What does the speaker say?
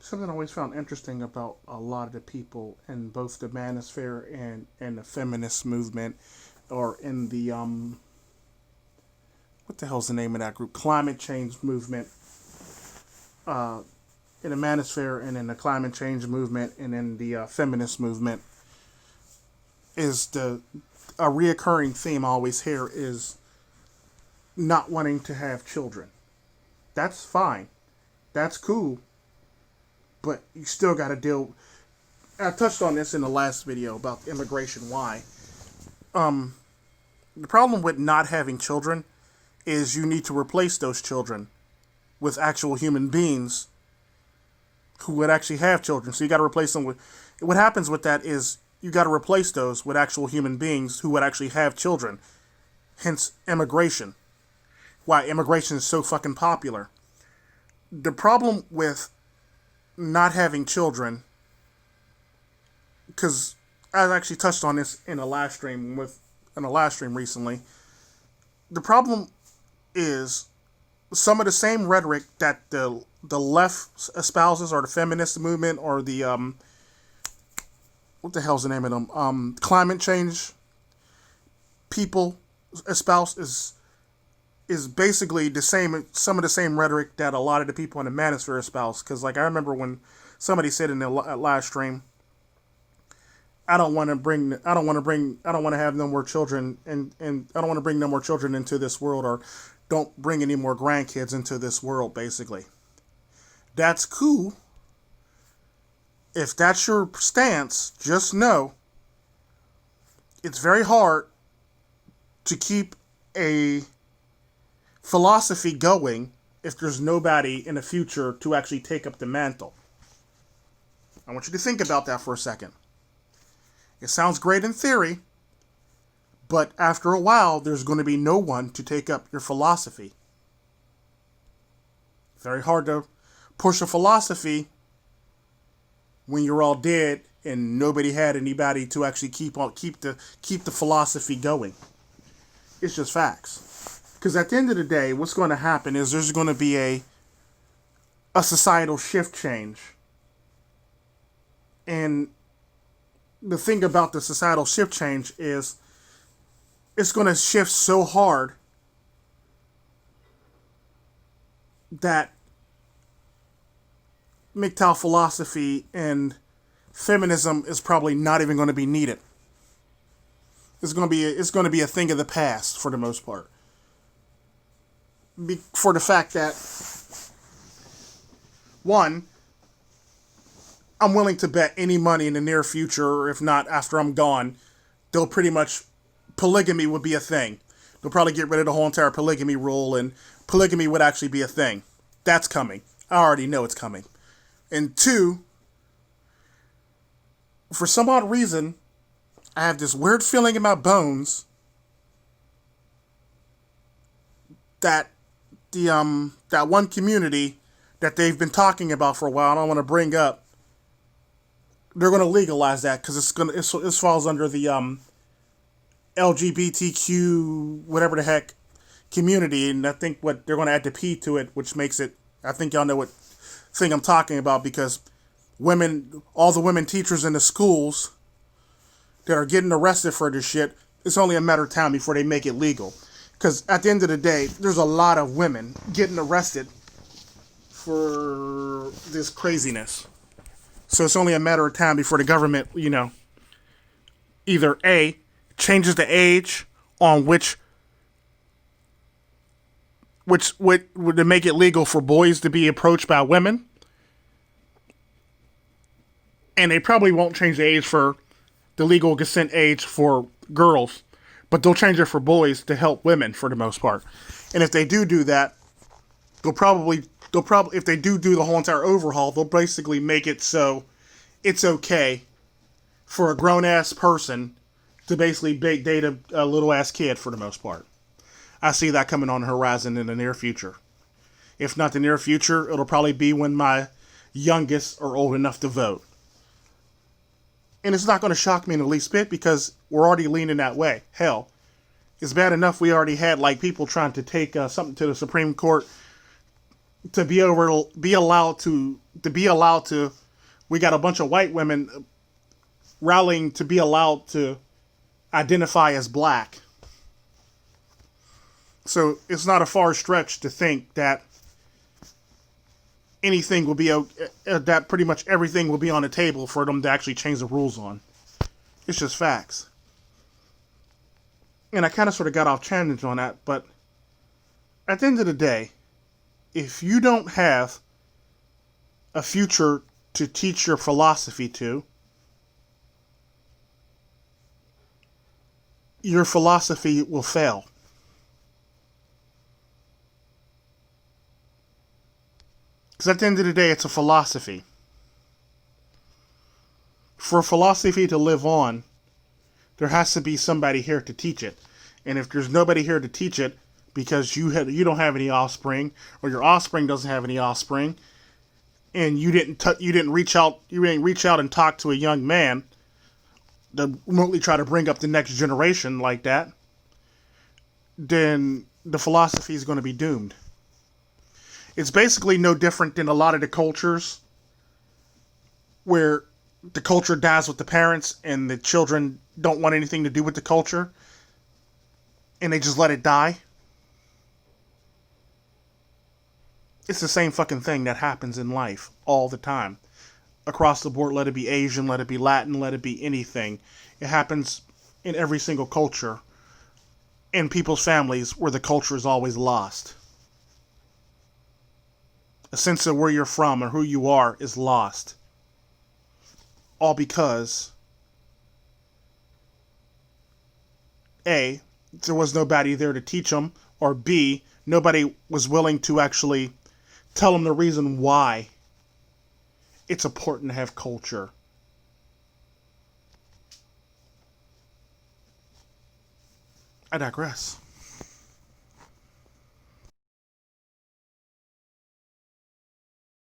Something I always found interesting about a lot of the people in both the manosphere and the feminist movement, or in the what the hell's the name of that group? Climate change movement. Uh, in the manosphere and in the climate change movement and in the feminist movement is the a reoccurring theme I always hear is not wanting to have children. That's fine. That's cool. But you still got to deal. I touched on this in the last video about immigration. Why? The problem with not having children is you need to replace those children with actual human beings who would actually have children. So you got to replace them with. What happens with that is you got to replace those with actual human beings who would actually have children. Hence immigration. Why immigration is so fucking popular. The problem with not having children, because I actually touched on this in a live stream recently. The problem is some of the same rhetoric that the left espouses, or the feminist movement, or the what the hell's the name of them? Climate change people espouse is basically the same. Some of the same rhetoric that a lot of the people in the manosphere espouse. Because like I remember when somebody said in the live stream, I don't want to have no more children, and I don't want to bring no more children into this world, or don't bring any more grandkids into this world, basically. That's cool. If that's your stance, just know it's very hard to keep a philosophy going if there's nobody in the future to actually take up the mantle. I want you to think about that for a second. It sounds great in theory, but after a while, there's going to be no one to take up your philosophy. Very hard to push a philosophy when you're all dead and nobody had anybody to actually keep the philosophy going. It's just facts. Because at the end of the day, what's going to happen is there's going to be a societal shift change. And the thing about the societal shift change is it's going to shift so hard that MGTOW philosophy and feminism is probably not even going to be needed. It's going to be a thing of the past for the most part. For the fact that, one, I'm willing to bet any money in the near future, or if not after I'm gone, they'll pretty much, polygamy would be a thing. They'll probably get rid of the whole entire polygamy rule, and polygamy would actually be a thing. That's coming. I already know it's coming. And two, for some odd reason, I have this weird feeling in my bones that that one community that they've been talking about for a while, and I want to bring up, they're going to legalize that because it falls under the LGBTQ whatever the heck community, and I think what they're going to add the P to it, which makes it, I think y'all know what thing I'm talking about, because all the women teachers in the schools that are getting arrested for this shit, it's only a matter of time before they make it legal. Because at the end of the day, there's a lot of women getting arrested for this craziness. So it's only a matter of time before the government, either A, changes the age on which would make it legal for boys to be approached by women. And they probably won't change the age for the legal consent age for girls, but they'll change it for boys to help women for the most part. And if they do that, they'll probably if they do the whole entire overhaul, they'll basically make it so it's okay for a grown ass person to basically date a little ass kid for the most part. I see that coming on the horizon in the near future. If not the near future, it'll probably be when my youngest are old enough to vote. And it's not going to shock me in the least bit because we're already leaning that way. Hell, it's bad enough we already had people trying to take something to the Supreme Court to be allowed to to be allowed to, we got a bunch of white women rallying to be allowed to identify as black. So it's not a far stretch to think that anything will be, that pretty much everything will be on the table for them to actually change the rules on. It's just facts. And I kind of sort of got off tangent on that, but at the end of the day, if you don't have a future to teach your philosophy to, your philosophy will fail. Because at the end of the day, it's a philosophy. For a philosophy to live on, there has to be somebody here to teach it. And if there's nobody here to teach it, because you don't have any offspring, or your offspring doesn't have any offspring, and you didn't reach out and talk to a young man to remotely try to bring up the next generation like that, then the philosophy is going to be doomed. It's basically no different than a lot of the cultures where the culture dies with the parents and the children don't want anything to do with the culture and they just let it die. It's the same fucking thing that happens in life all the time. Across the board, let it be Asian, let it be Latin, let it be anything. It happens in every single culture. In people's families where the culture is always lost. A sense of where you're from or who you are is lost. All because A, there was nobody there to teach them, or B, nobody was willing to actually tell them the reason why it's important to have culture. I digress.